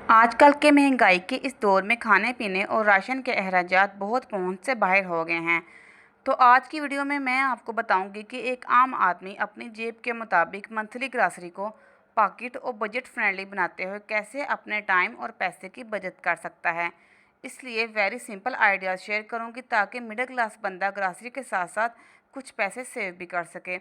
आजकल के महंगाई के इस दौर में खाने पीने और राशन के अखराजात बहुत पहुंच से बाहर हो गए हैं। तो आज की वीडियो में मैं आपको बताऊंगी कि एक आम आदमी अपनी जेब के मुताबिक मंथली ग्रॉसरी को पॉकेट और बजट फ्रेंडली बनाते हुए कैसे अपने टाइम और पैसे की बचत कर सकता है। इसलिए वेरी सिंपल आइडियाज़ शेयर करूंगी ताकि मिडिल क्लास बंदा ग्रॉसरी के साथ साथ कुछ पैसे सेव भी कर सके।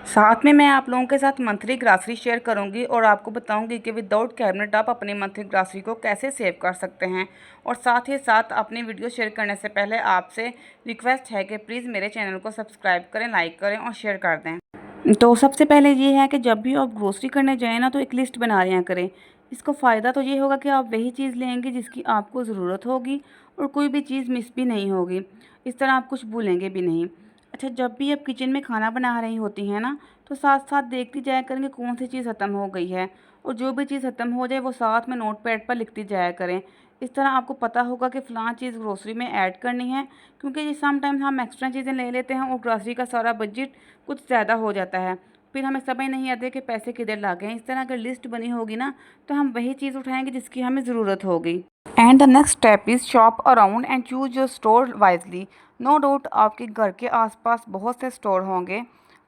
साथ में मैं आप लोगों के साथ मंथली ग्रॉसरी शेयर करूंगी और आपको बताऊंगी कि विदाउट कैबिनेट आप अपनी मंथली ग्रॉसरी को कैसे सेव कर सकते हैं। और साथ ही साथ अपनी वीडियो शेयर करने से पहले आपसे रिक्वेस्ट है कि प्लीज़ मेरे चैनल को सब्सक्राइब करें, लाइक करें और शेयर कर दें। तो सबसे पहले ये है कि जब भी आप ग्रोसरी करने जाएँ ना तो एक लिस्ट बना लिया करें। इसका फ़ायदा तो ये होगा कि आप वही चीज़ लेंगे जिसकी आपको ज़रूरत होगी और कोई भी चीज़ मिस भी नहीं होगी। इस तरह आप कुछ भूलेंगे भी नहीं। अच्छा, जब भी आप किचन में खाना बना रही होती हैं ना तो साथ साथ देखती जाया करें कि कौन सी चीज़ ख़त्म हो गई है, और जो भी चीज़ ख़त्म हो जाए वो साथ में नोट पैड पर लिखती जाया करें। इस तरह आपको पता होगा कि फ़लाँ चीज़ ग्रोसरी में ऐड करनी है, क्योंकि ये समटाइम्स हम एक्स्ट्रा चीज़ें ले लेते हैं और ग्रोसरी का सारा बजट कुछ ज़्यादा हो जाता है। फिर हमें समझ नहीं आती कि पैसे किधर लगे हैं। इस तरह अगर लिस्ट बनी होगी ना तो हम वही चीज़ उठाएंगे जिसकी हमें ज़रूरत होगी। And the next step is shop around and choose your store wisely. No doubt आपके घर के आसपास बहुत से स्टोर होंगे,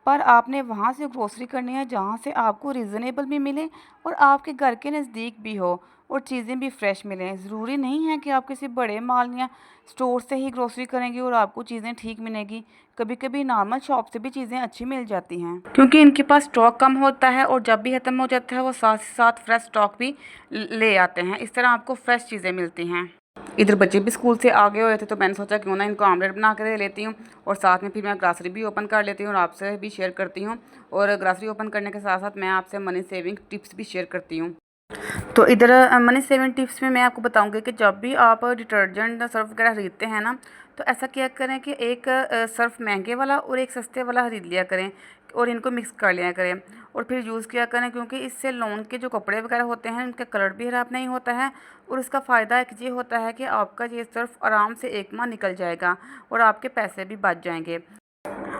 पर आपने वहाँ से ग्रोसरी करनी है जहाँ से आपको रीज़नेबल भी मिले और आपके घर के नज़दीक भी हो और चीज़ें भी फ्रेश मिलें। ज़रूरी नहीं है कि आप किसी बड़े मॉल या स्टोर से ही ग्रोसरी करेंगे और आपको चीज़ें ठीक मिलेंगी। कभी कभी नॉर्मल शॉप से भी चीज़ें अच्छी मिल जाती हैं, क्योंकि इनके पास स्टॉक कम होता है और जब भी ख़त्म हो जाता है वो साथ साथ फ्रेश स्टॉक भी ले आते हैं। इस तरह आपको फ्रेश चीज़ें मिलती हैं। इधर बच्चे भी स्कूल से आ गए हुए थे तो मैंने सोचा क्यों ना इनको आमलेट बना के दे लेती हूँ और साथ में फिर मैं ग्रॉसरी भी ओपन कर लेती हूँ और आपसे भी शेयर करती हूँ। और ग्रॉसरी ओपन करने के साथ साथ मैं आपसे मनी सेविंग टिप्स भी शेयर करती हूँ। तो इधर मनी सेविंग टिप्स में मैं आपको बताऊंगी कि जब भी आप डिटर्जेंट सर्फ वगैरह खरीदते हैं ना तो ऐसा क्या करें कि एक सर्फ महंगे वाला और एक सस्ते वाला खरीद लिया करें और इनको मिक्स कर लिया करें और फिर यूज़ किया करें, क्योंकि इससे लॉन के जो कपड़े वगैरह होते हैं उनका कलर भी ख़राब नहीं होता है। और इसका फ़ायदा एक ये होता है कि आपका ये सर्फ आराम से एक माह निकल जाएगा और आपके पैसे भी बच जाएंगे।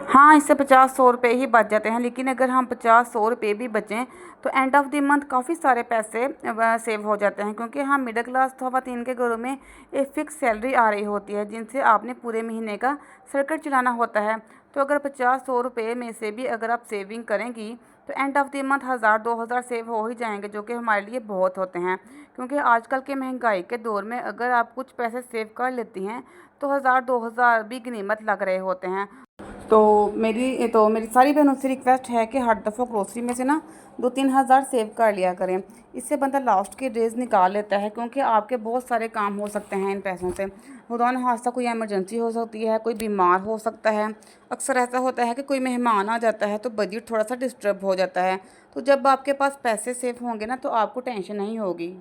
हाँ, इससे 50-100 रुपये ही बच जाते हैं, लेकिन अगर हम 50-100 रुपये भी बचें तो एंड ऑफ द मंथ काफ़ी सारे पैसे सेव हो जाते हैं, क्योंकि हम मिडिल क्लास ख़वातीन के घरों में एक फ़िक्स सैलरी आ रही होती है जिनसे आपने पूरे महीने का सर्कट चलाना होता है। तो अगर 50-100 रुपये में से भी अगर आप सेविंग करेंगी तो end of the month 1000-2000 save हो ही जाएंगे, जो कि हमारे लिए बहुत होते हैं। क्योंकि आजकल के महंगाई के दौर में अगर आप कुछ पैसे सेव कर लेती हैं तो 1000-2000 भी गनीमत लग रहे होते हैं। तो मेरी सारी बहनों से रिक्वेस्ट है कि हर दफ़ा ग्रोसरी में से ना 2-3 हज़ार सेव कर लिया करें। इससे बंदा लास्ट के डेज निकाल लेता है, क्योंकि आपके बहुत सारे काम हो सकते हैं इन पैसों से। खुदा न खास्ता कोई इमरजेंसी हो सकती है, कोई बीमार हो सकता है। अक्सर ऐसा होता है कि कोई मेहमान आ जाता है तो बजट थोड़ा सा डिस्टर्ब हो जाता है। तो जब आपके पास पैसे सेव होंगे ना तो आपको टेंशन नहीं होगी।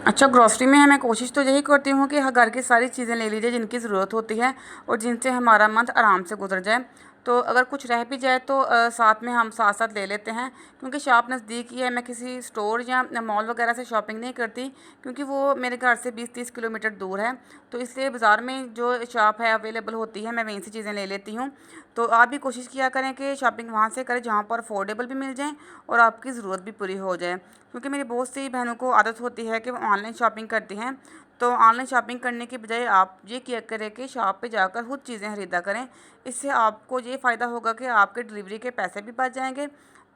अच्छा, ग्रॉसरी में मैं कोशिश तो यही करती हूँ कि घर की सारी चीज़ें ले लीजिए जिनकी ज़रूरत होती है और जिनसे हमारा मंथ आराम से गुजर जाए। तो अगर कुछ रह भी जाए तो साथ में हम साथ साथ ले लेते हैं, क्योंकि शॉप नज़दीक ही है। मैं किसी स्टोर या मॉल वगैरह से शॉपिंग नहीं करती, क्योंकि वो मेरे घर से 20-30 किलोमीटर दूर है। तो इसलिए बाज़ार में जो शॉप है अवेलेबल होती है मैं वहीं से चीज़ें ले लेती हूँ। तो आप भी कोशिश किया करें कि शॉपिंग वहाँ से करें जहाँ पर अफोर्डेबल भी मिल जाए और आपकी ज़रूरत भी पूरी हो जाए। क्योंकि मेरी बहुत सी बहनों को आदत होती है कि वो ऑनलाइन शॉपिंग करती हैं। तो ऑनलाइन शॉपिंग करने की बजाय आप ये किया करें कि शॉप पे जाकर खुद चीज़ें ख़रीदा करें। इससे आपको ये फ़ायदा होगा कि आपके डिलीवरी के पैसे भी बच जाएंगे।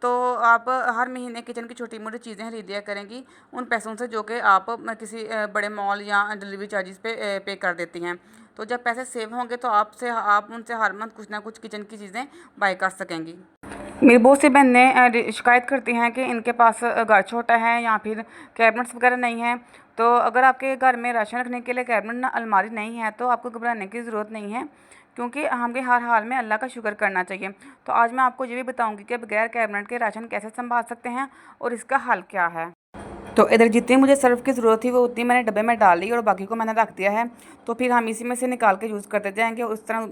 तो आप हर महीने किचन की छोटी मोटी चीज़ें खरीदिया करेंगी उन पैसों से जो कि आप किसी बड़े मॉल या डिलीवरी चार्जेस पे कर देती हैं। तो जब पैसे सेव होंगे तो आप उनसे हर मंथ कुछ ना कुछ किचन की चीज़ें बाय कर सकेंगी। मेरी बहुत सी बहनें शिकायत करती हैं कि इनके पास घर छोटा है या फिर कैबिनेट्स वगैरह नहीं है। तो अगर आपके घर में राशन रखने के लिए कैबिनेट ना अलमारी नहीं है तो आपको घबराने की ज़रूरत नहीं है, क्योंकि हमें हर हाल में अल्लाह का शुक्र करना चाहिए। तो आज मैं आपको ये भी बताऊंगी कि बगैर कैबिनेट के राशन कैसे संभाल सकते हैं और इसका हल क्या है। तो इधर जितनी मुझे सर्फ की ज़रूरत थी वो उतनी मैंने डब्बे में डाल ली और बाकी को मैंने रख दिया है। तो फिर हम इसी में से निकाल के यूज़ करते जाएंगे।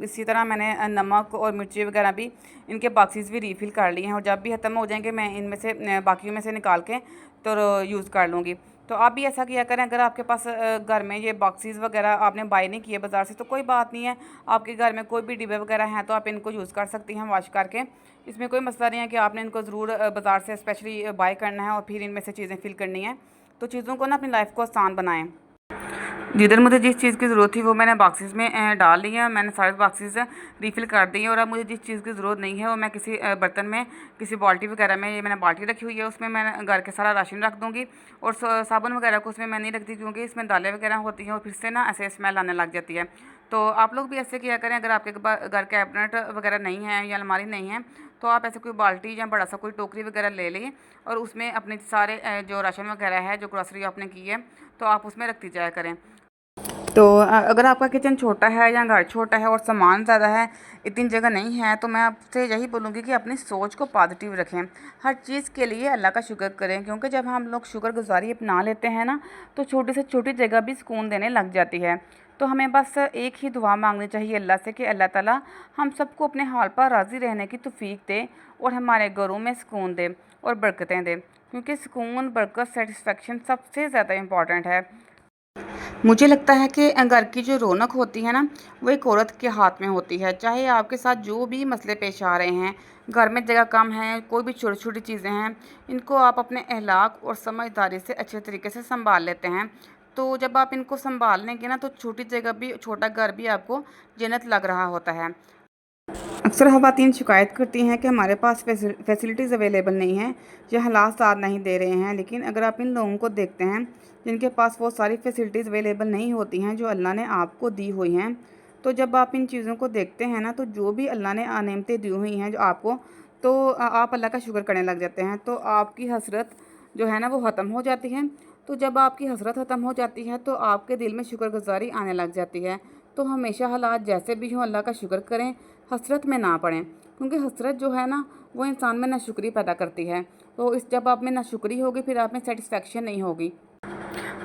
इसी तरह मैंने नमक और मिर्ची वगैरह भी इनके बॉक्सेस भी रीफ़िल कर लिए हैं और जब भी ख़त्म हो जाएंगे मैं इनमें से बाकी में से निकाल के तो यूज़ कर लूँगी। तो आप भी ऐसा किया करें। अगर आपके पास घर में ये बॉक्सेस वगैरह आपने बाय नहीं किए बाज़ार से तो कोई बात नहीं है, आपके घर में कोई भी डिब्बे वगैरह हैं तो आप इनको यूज़ कर सकती हैं वॉश करके। इसमें कोई मसला नहीं है कि आपने इनको ज़रूर बाज़ार से स्पेशली बाय करना है और फिर इनमें से चीज़ें फिल करनी है। तो चीज़ों को ना अपनी लाइफ को आसान बनाएं। जिधर मुझे जिस चीज़ की ज़रूरत थी वो मैंने बॉक्सेस में डाल ली है। मैंने सारे बॉक्सेस रीफ़िल कर दिए और अब मुझे जिस चीज़ की ज़रूरत नहीं है वो मैं किसी बर्तन में, किसी बाल्टी वगैरह में, ये मैंने बाल्टी रखी हुई है, उसमें मैं घर के सारा राशन रख दूँगी। और साबुन वगैरह को उसमें मैं नहीं रखती क्योंकि इसमें दालें वगैरह होती हैं और फिर से ना ऐसे स्मेल आने लग जाती है। तो आप लोग भी ऐसे किया करें। अगर आपके घर कैबिनेट वगैरह नहीं है या अलमारी नहीं है तो आप ऐसे कोई बाल्टी या बड़ा सा कोई टोकरी वगैरह ले लें और उसमें अपने सारे जो राशन वगैरह है, जो ग्रॉसरी आपने की है, तो आप उसमें रखती जाया करें। तो अगर आपका किचन छोटा है या घर छोटा है और सामान ज़्यादा है, इतनी जगह नहीं है, तो मैं आपसे यही बोलूँगी कि अपनी सोच को पॉजिटिव रखें। हर चीज़ के लिए अल्लाह का शुक्र करें क्योंकि जब हम लोग शुक्रगुज़ारी अपना लेते हैं ना तो छोटी से छोटी जगह भी सुकून देने लग जाती है। तो हमें बस एक ही दुआ मांगनी चाहिए अल्लाह से कि अल्लाह ताला हम सबको अपने हाल पर राज़ी रहने की तौफीक दे और हमारे घरों में सुकून दे और बरकतें दे, क्योंकि सुकून, बरकत, सेटिस्फेक्शन सबसे ज़्यादा इम्पॉर्टेंट है। मुझे लगता है कि घर की जो रौनक होती है ना वो एक औरत के हाथ में होती है। चाहे आपके साथ जो भी मसले पेश आ रहे हैं, घर में जगह कम है, कोई भी छोटी छोटी चीज़ें हैं, इनको आप अपने अहलाक और समझदारी से अच्छे तरीके से संभाल लेते हैं। तो जब आप इनको संभाल लेंगे ना तो छोटी जगह भी, छोटा घर भी आपको जन्नत लग रहा होता है। अक्सर ख़वातीन शिकायत करती हैं कि हमारे पास फैसिलिटीज़ अवेलेबल नहीं हैं या हालात साथ नहीं दे रहे हैं, लेकिन अगर आप इन लोगों को देखते हैं जिनके पास वो सारी फैसिलिटीज़ अवेलेबल नहीं होती हैं जो अल्लाह ने आपको दी हुई हैं, तो जब आप इन चीज़ों को देखते हैं ना तो जो भी अल्लाह ने नेमतें दी हुई हैं जो आपको, तो आप अल्लाह का शुक्र करने लग जाते हैं। तो आपकी हसरत जो है ना वो ख़त्म हो जाती है। तो जब आपकी हसरत ख़त्म हो जाती है तो आपके दिल में शुक्रगुज़ारी आने लग जाती है। तो हमेशा हालात जैसे भी हों अल्लाह का शुक्र करें, हसरत में ना पड़ें, क्योंकि हसरत जो है ना वो इंसान में नाशुक्री पैदा करती है। तो इस जब आप में नाशुक्री होगी फिर आप में सेटिस्फेक्शन नहीं होगी।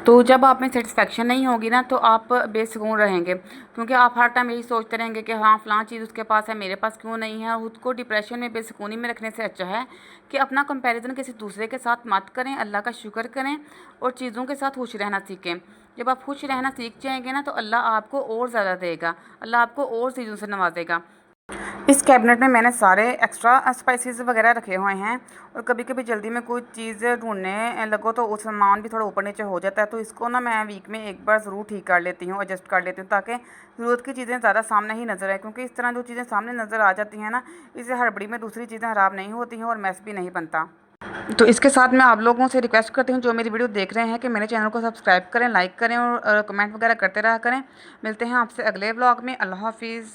तो जब आप में सेटिस्फेक्शन नहीं होगी ना तो आप बेसुकून रहेंगे, क्योंकि आप हर टाइम यही सोचते रहेंगे कि हाँ फ़लाँ चीज़ उसके पास है, मेरे पास क्यों नहीं है। खुद को डिप्रेशन में, बेसुकूनी में रखने से अच्छा है कि अपना कंपैरिजन किसी दूसरे के साथ मत करें, अल्लाह का शुक्र करें और चीज़ों के साथ खुश रहना सीखें। जब आप खुश रहना सीख जाएंगे ना तो अल्लाह आपको और ज़्यादा देगा, अल्लाह आपको और चीज़ों से नवाजेगा। इस कैबिनेट में मैंने सारे एक्स्ट्रा स्पाइसेस वगैरह रखे हुए हैं और कभी कभी जल्दी में कोई चीज़ ढूंढने लगो तो उस सामान भी थोड़ा ऊपर नीचे हो जाता है। तो इसको ना मैं वीक में एक बार ज़रूर ठीक कर लेती हूँ, एडजस्ट कर लेती हूँ, ताकि ज़रूरत की चीज़ें ज़्यादा सामने ही नज़र आए, क्योंकि इस तरह जो चीज़ें सामने नज़र आ जाती हैं ना, इससे हड़बड़ी में दूसरी चीज़ें ख़राब नहीं होती हैं और मैस भी नहीं बनता। तो इसके साथ मैं आप लोगों से रिक्वेस्ट करती हूँ जो मेरी वीडियो देख रहे हैं कि मेरे चैनल को सब्सक्राइब करें, लाइक करें और कमेंट वगैरह करते रहा करें। मिलते हैं आपसे अगले व्लॉग में। अल्लाह हाफिज़।